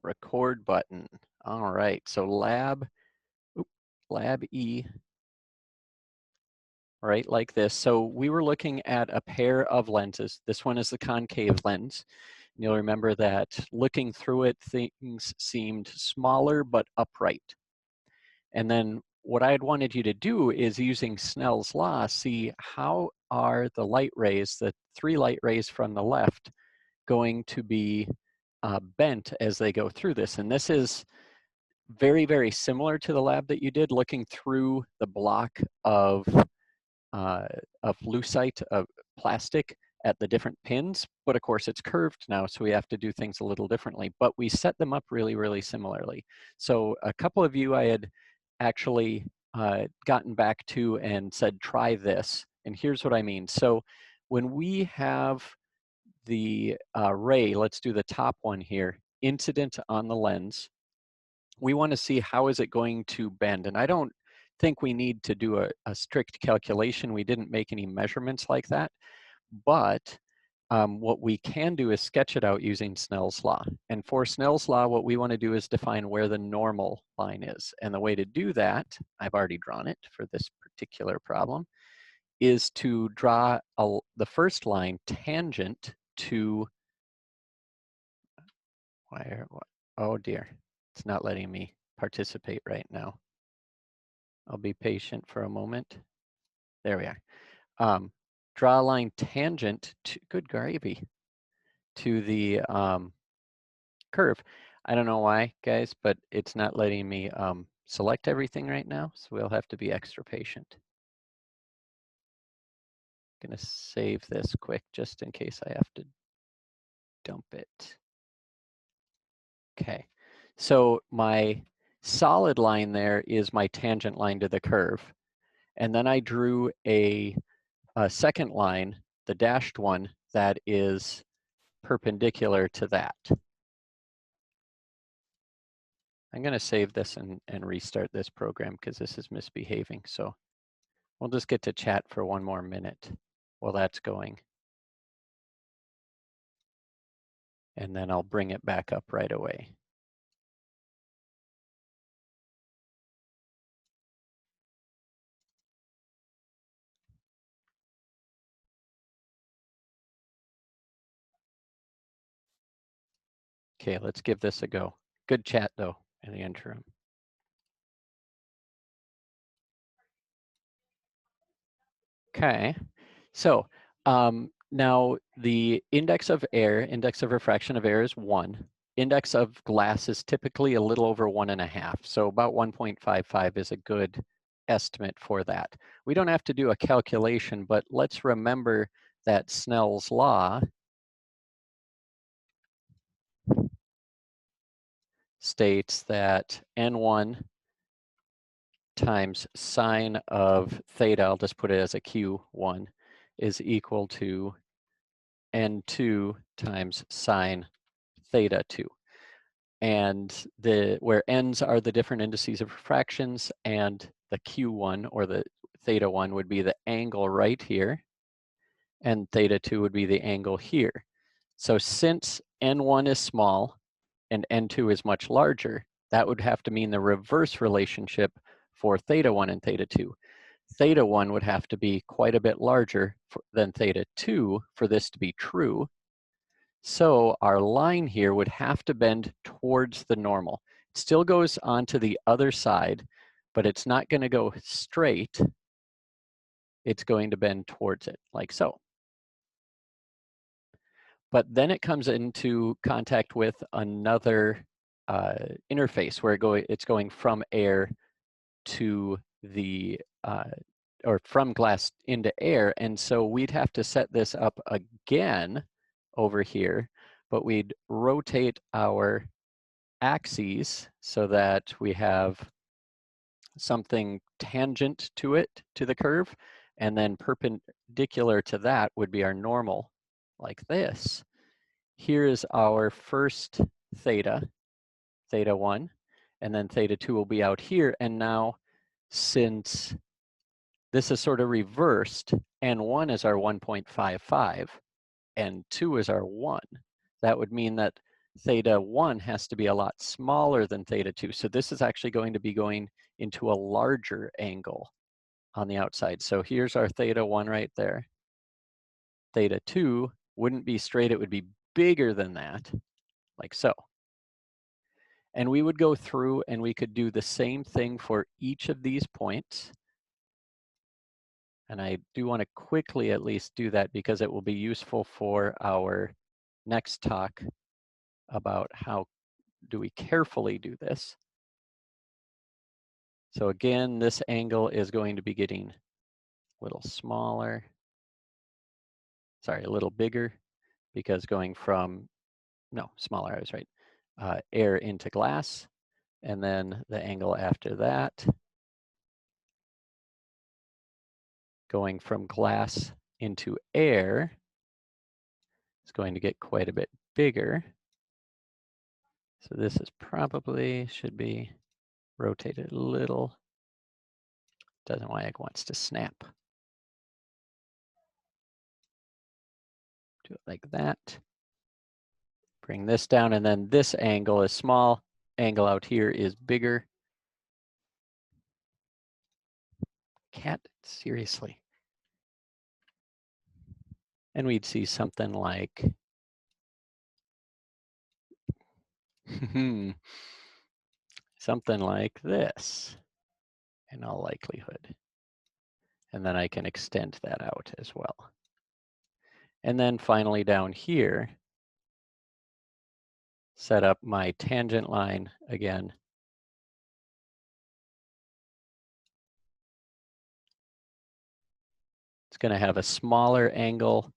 record button. All right, so lab E, right, like this. So we were looking at a pair of lenses. This one is the concave lens. And you'll remember that looking through it, things seemed smaller but upright. And then what I had wanted you to do is, using Snell's law, see how are the light rays, the 3 light rays from the left, going to be bent as they go through this. And this is very, very similar to the lab that you did, looking through the block of lucite, of plastic, at the different pins. But of course it's curved now, so we have to do things a little differently. But we set them up really, really similarly. So a couple of you I had actually gotten back to and said, try this. And here's what I mean. So when we have the ray, let's do the top one here, incident on the lens, we want to see how is it going to bend. And I don't think we need to do a strict calculation. We didn't make any measurements like that. But what we can do is sketch it out using Snell's law. And for Snell's law, what we want to do is define where the normal line is. And the way to do that, I've already drawn it for this particular problem, is to draw the first line tangent to, oh dear, it's not letting me participate right now. I'll be patient for a moment. There we are. Draw a line tangent to, good gravy, to the curve. I don't know why, guys, but it's not letting me select everything right now, so we'll have to be extra patient. I'm gonna save this quick just in case I have to dump it. Okay, so my solid line there is my tangent line to the curve. And then I drew a second line, the dashed one, that is perpendicular to that. I'm going to save this and restart this program because this is misbehaving. So we'll just get to chat for one more minute while that's going. And then I'll bring it back up right away. Okay, let's give this a go. Good chat though in the interim. Okay, so now the index of air, index of refraction of air is 1. Index of glass is typically a little over 1.5. So about 1.55 is a good estimate for that. We don't have to do a calculation, but let's remember that Snell's law states that N1 times sine of theta, I'll just put it as a Q1, is equal to N2 times sine theta 2. And where n's are the different indices of refractions, and the Q1 or the theta 1 would be the angle right here, and theta 2 would be the angle here. So since N1 is small and N2 is much larger, that would have to mean the reverse relationship for theta 1 and theta 2. Theta 1 would have to be quite a bit larger than theta 2 for this to be true. So our line here would have to bend towards the normal. It still goes on to the other side, but it's not going to go straight. It's going to bend towards it, like so. But then it comes into contact with another interface where it's going from air to the, or from glass into air. And so we'd have to set this up again over here, but we'd rotate our axes so that we have something tangent to it, to the curve, and then perpendicular to that would be our normal, like this. Here is our first theta, theta 1, and then theta 2 will be out here. And now, since this is sort of reversed, N1 is our 1.55, and 2 is our 1. That would mean that theta 1 has to be a lot smaller than theta 2. So this is actually going to be going into a larger angle on the outside. So here's our theta 1 right there. Theta 2 wouldn't be straight, it would be bigger than that, like so. And we would go through and we could do the same thing for each of these points. And I do want to quickly at least do that because it will be useful for our next talk about how do we carefully do this. So again, this angle is going to be getting a little smaller, sorry, a little bigger, because going from, no, smaller, I was right, air into glass, and then the angle after that, going from glass into air, is going to get quite a bit bigger. So this is probably, should be rotated a little. Doesn't like wants to snap. Do it like that. Bring this down, and then this angle is small. Angle out here is bigger. Cat, seriously. And we'd see something like something like this in all likelihood. And then I can extend that out as well. And then finally down here, set up my tangent line again. It's going to have a smaller angle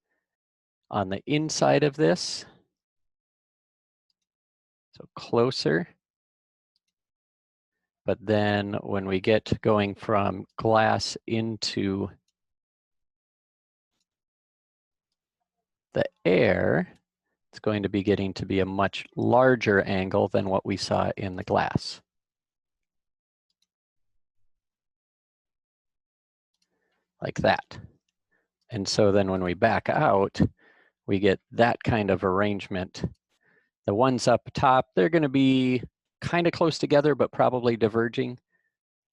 on the inside of this. So closer. But then when we get going from glass into the air, it's going to be getting to be a much larger angle than what we saw in the glass. Like that. And so then when we back out, we get that kind of arrangement. The ones up top, they're going to be kind of close together, but probably diverging.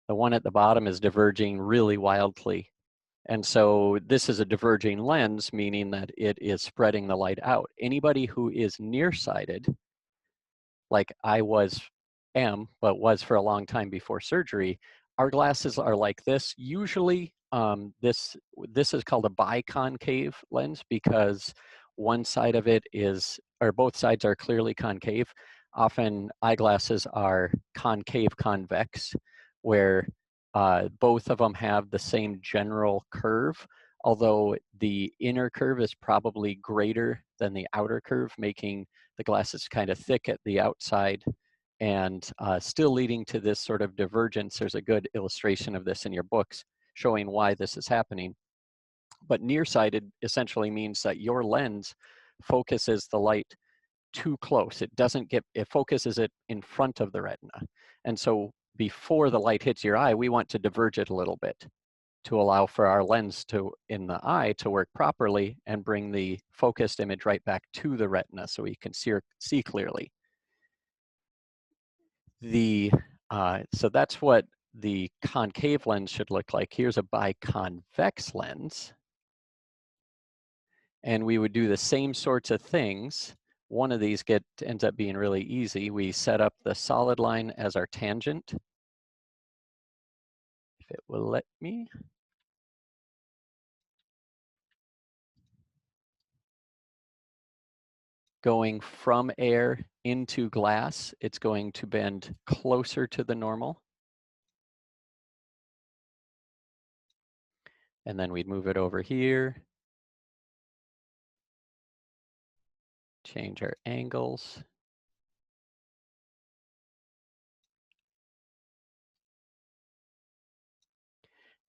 The one at the bottom is diverging really wildly. And so this is a diverging lens, meaning that it is spreading the light out. Anybody who is nearsighted, like I am, but was for a long time before surgery, our glasses are like this. Usually this is called a biconcave lens because one side of it is, or both sides are clearly concave. Often eyeglasses are concave convex, where both of them have the same general curve, although the inner curve is probably greater than the outer curve, making the glasses kind of thick at the outside and still leading to this sort of divergence. There's a good illustration of this in your books showing why this is happening. But nearsighted essentially means that your lens focuses the light too close. It focuses it in front of the retina. And so before the light hits your eye, we want to diverge it a little bit to allow for our lens in the eye to work properly and bring the focused image right back to the retina so we can see clearly. So that's what the concave lens should look like. Here's a biconvex lens. And we would do the same sorts of things. One of these ends up being really easy. We set up the solid line as our tangent. If it will let me. Going from air into glass, it's going to bend closer to the normal. And then we'd move it over here. Change our angles.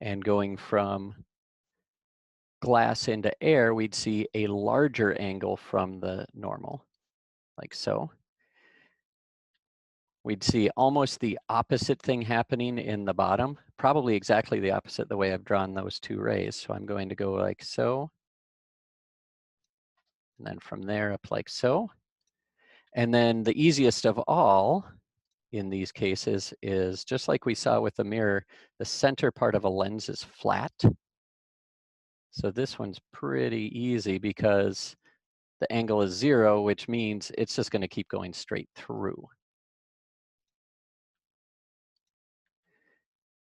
And going from glass into air, we'd see a larger angle from the normal, like so. We'd see almost the opposite thing happening in the bottom, probably exactly the opposite the way I've drawn those two rays. So I'm going to go like so. And then from there up like so. And then the easiest of all in these cases is just like we saw with the mirror, the center part of a lens is flat. So this one's pretty easy because the angle is 0, which means it's just going to keep going straight through.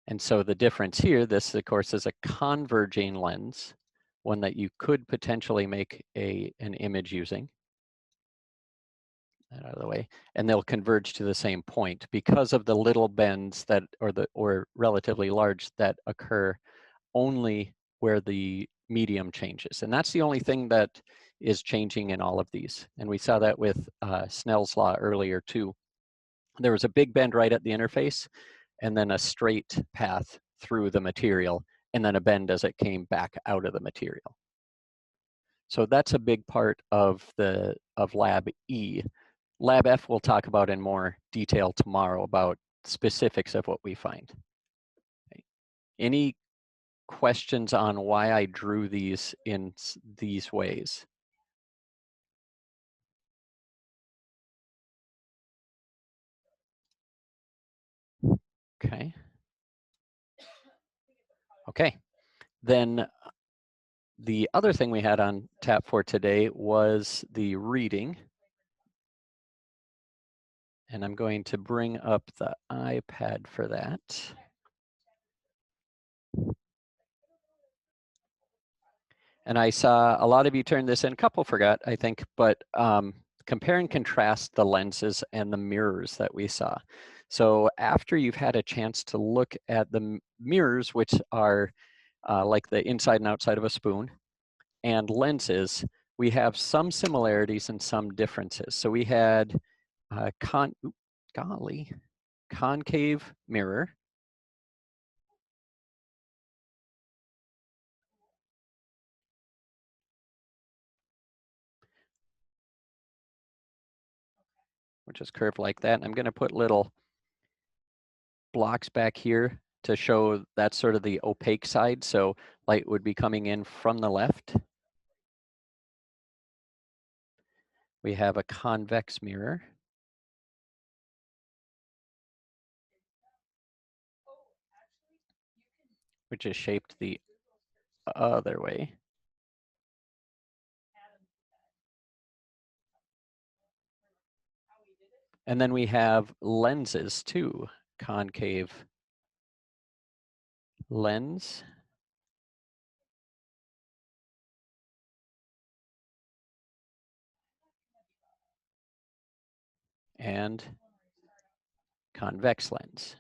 And so the difference here, this of course is a converging lens, one that you could potentially make an image using. That out of the way, and they'll converge to the same point because of the little bends that, or relatively large, that occur only where the medium changes. And that's the only thing that is changing in all of these. And we saw that with Snell's law earlier too. There was a big bend right at the interface, and then a straight path through the material, and then a bend as it came back out of the material. So that's a big part of Lab E. Lab F we'll talk about in more detail tomorrow about specifics of what we find. Okay. Any questions on why I drew these in these ways? Okay. Okay. Then the other thing we had on tap for today was the reading. And I'm going to bring up the iPad for that. And I saw a lot of you turn this in, a couple forgot, I think, but compare and contrast the lenses and the mirrors that we saw. So after you've had a chance to look at the mirrors, which are like the inside and outside of a spoon, and lenses, we have some similarities and some differences. So we had concave mirror, which is curved like that. And I'm going to put little blocks back here to show that's sort of the opaque side. So light would be coming in from the left. We have a convex mirror. Which is shaped the other way. And then we have lenses too, concave lens. And convex lens.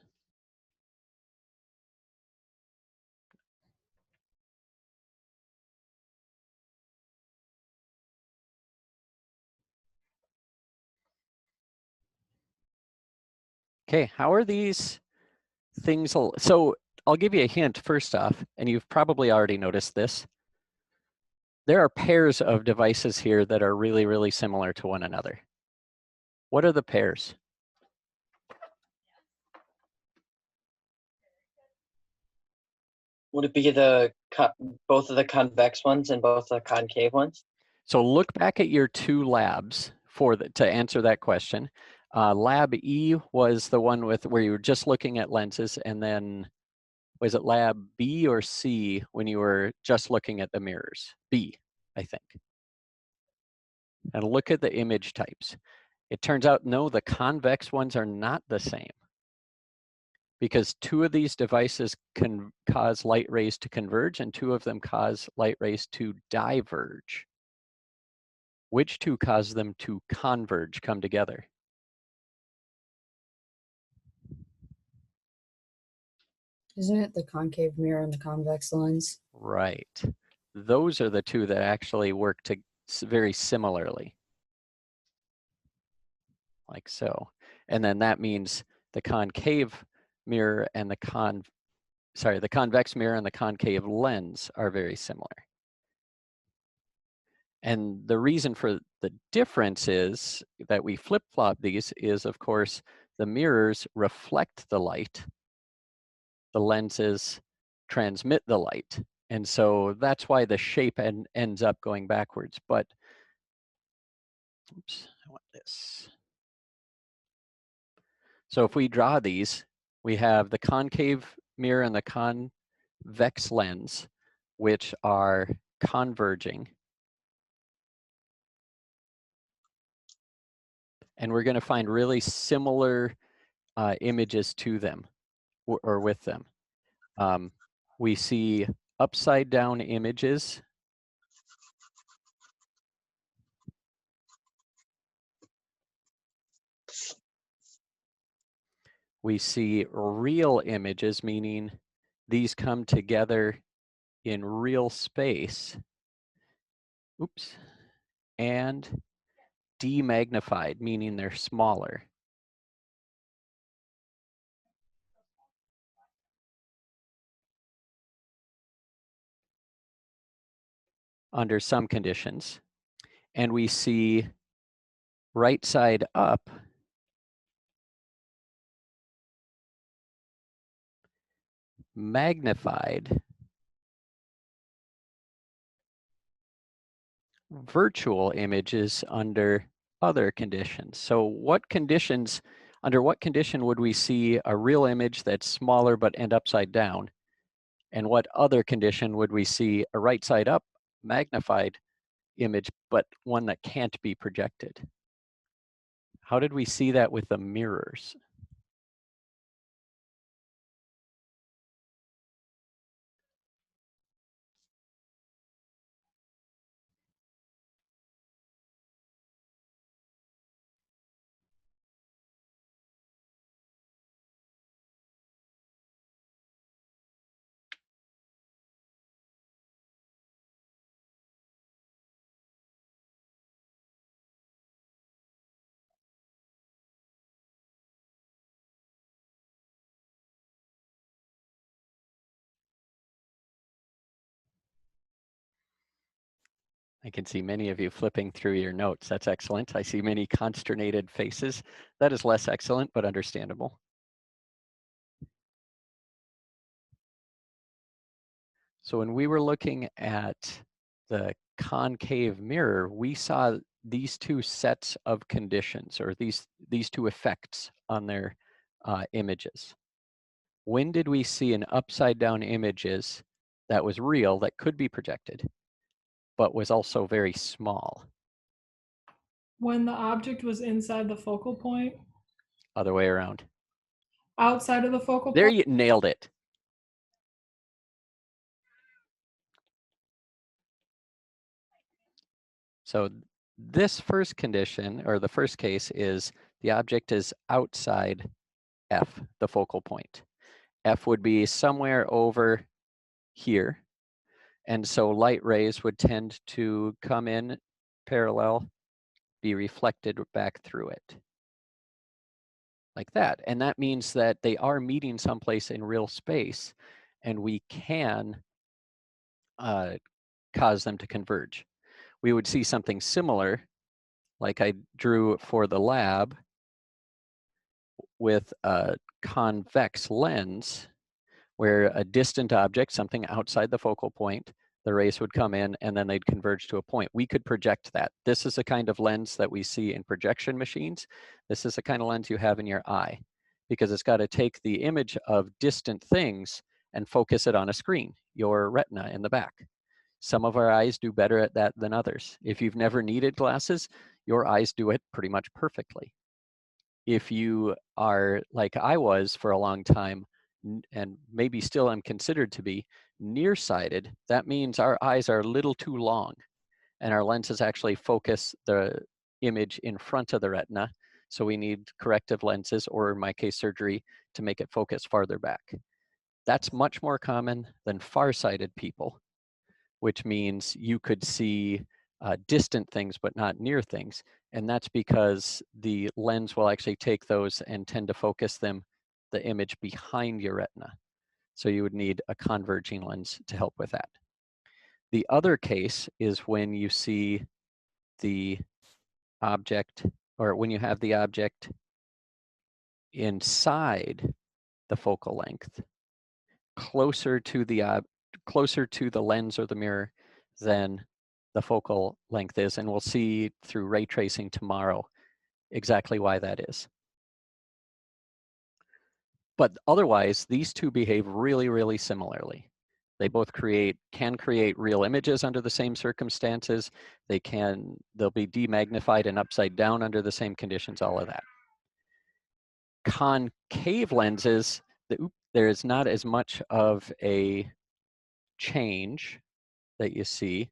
Okay, how are these things? So I'll give you a hint first off, and you've probably already noticed this. There are pairs of devices here that are really, really similar to one another. What are the pairs? Would it be both of the convex ones and both the concave ones? So look back at your two labs to answer that question. Lab E was the one where you were just looking at lenses, and then was it lab B or C when you were just looking at the mirrors? B, I think. And look at the image types. It turns out, no, the convex ones are not the same, because two of these devices can cause light rays to converge and two of them cause light rays to diverge. Which two cause them to converge, come together? Isn't it the concave mirror and the convex lens? Right. Those are the two that actually work very similarly. Like so. And then that means the concave mirror and the convex mirror and the concave lens are very similar. And the reason for the difference is that we flip-flop these is, of course, the mirrors reflect the light, the lenses transmit the light. And so that's why the shape ends up going backwards. But oops, I want this. So if we draw these, we have the concave mirror and the convex lens, which are converging. And we're going to find really similar images to them or with them. We see upside down images. We see real images, meaning these come together in real space. Oops. And demagnified, meaning they're smaller. Under some conditions. And we see right side up magnified virtual images under other conditions. So what conditions, under what condition would we see a real image that's smaller but end upside down? And what other condition would we see a right side up magnified image, but one that can't be projected? How did we see that with the mirrors? I can see many of you flipping through your notes. That's excellent. I see many consternated faces. That is less excellent, but understandable. So when we were looking at the concave mirror, we saw these two sets of conditions, or these two effects on their images. When did we see an upside down images that was real, that could be projected, but was also very small? When the object was inside the focal point, Other way around. outside of the focal There, point. you nailed it. So this first condition, or the first case, is the object is outside F, the focal point. F would be somewhere over here. And so light rays would tend to come in parallel, be reflected back through it. Like that. And that means that they are meeting someplace in real space, and we can cause them to converge. We would see something similar, like I drew for the lab, with a convex lens, where a distant object, something outside the focal point, the rays would come in and then they'd converge to a point. We could project that. This is the kind of lens that we see in projection machines. This is the kind of lens you have in your eye, because it's got to take the image of distant things and focus it on a screen, your retina in the back. Some of our eyes do better at that than others. If you've never needed glasses, your eyes do it pretty much perfectly. If you are like I was for a long time, and maybe still am considered to be nearsighted, that means our eyes are a little too long and our lenses actually focus the image in front of the retina. So we need corrective lenses, or in my case, surgery, to make it focus farther back. That's much more common than farsighted people, which means you could see distant things but not near things. And that's because the lens will actually take those and tend to focus them, the image, behind your retina. So you would need a converging lens to help with that. The other case is when you see the object, or when you have the object inside the focal length, closer to the lens or the mirror than the focal length is. And we'll see through ray tracing tomorrow exactly why that is. But otherwise, these two behave really, really similarly. They both can create real images under the same circumstances. They'll be demagnified and upside down under the same conditions, all of that. Concave lenses, there is not as much of a change that you see.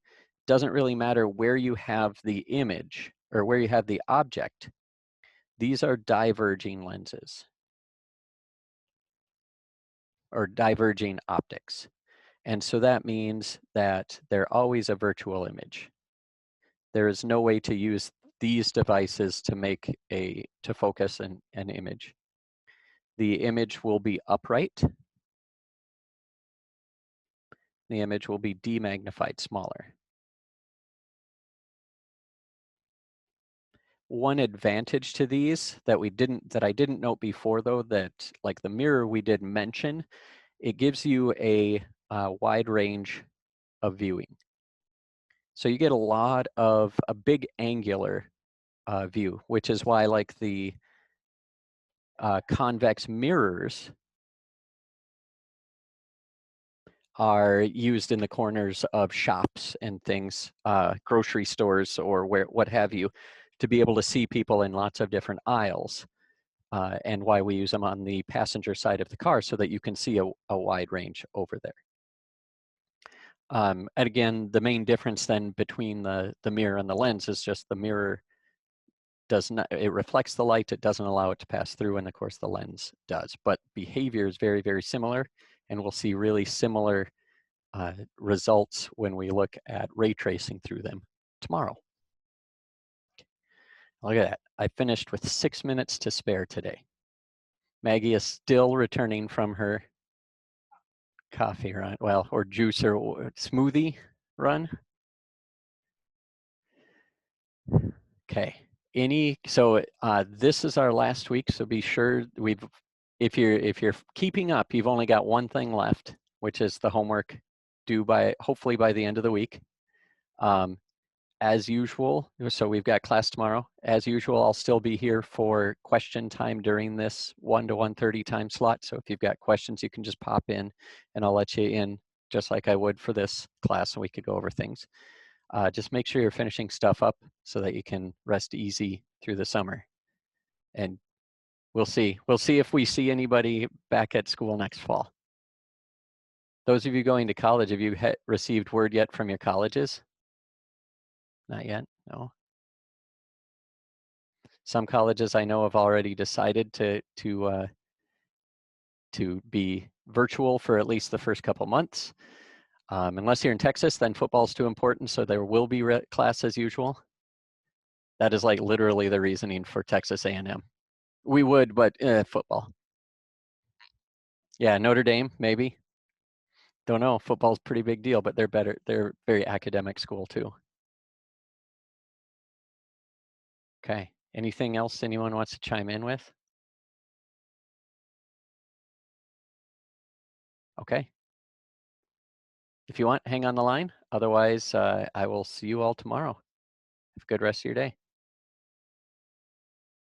Doesn't really matter where you have the image or where you have the object. These are diverging lenses or diverging optics. And so that means that they're always a virtual image. There is no way to use these devices to focus an image. The image will be upright. The image will be demagnified smaller. One advantage to these that I didn't note before though, that like the mirror we did mention, it gives you a wide range of viewing. So you get a big angular view, which is why like the convex mirrors are used in the corners of shops and things, grocery stores or what have you, to be able to see people in lots of different aisles, and why we use them on the passenger side of the car so that you can see a wide range over there. And again, the main difference then between the mirror and the lens is just the mirror it reflects the light, it doesn't allow it to pass through, and of course the lens does. But behavior is very, very similar, and we'll see really similar results when we look at ray tracing through them tomorrow. Look at that. I finished with 6 minutes to spare today. Maggie is still returning from her coffee run, well, or juice or smoothie run. Okay. This is our last week, so be sure if you're keeping up, you've only got one thing left, which is the homework due hopefully by the end of the week. As usual, so we've got class tomorrow. As usual, I'll still be here for question time during this 1 to 1:30 time slot. So if you've got questions, you can just pop in and I'll let you in just like I would for this class, and we could go over things. Just make sure you're finishing stuff up so that you can rest easy through the summer. And we'll see if we see anybody back at school next fall. Those of you going to college, have you received word yet from your colleges? Not yet, no. Some colleges I know have already decided to be virtual for at least the first couple months. Unless you're in Texas, then football's too important, so there will be class as usual. That is like literally the reasoning for Texas A&M. We would, but football. Yeah, Notre Dame, maybe. Don't know. Football's a pretty big deal, but they're better. They're very academic school too. Okay. Anything else anyone wants to chime in with? Okay. If you want, hang on the line. Otherwise, I will see you all tomorrow. Have a good rest of your day.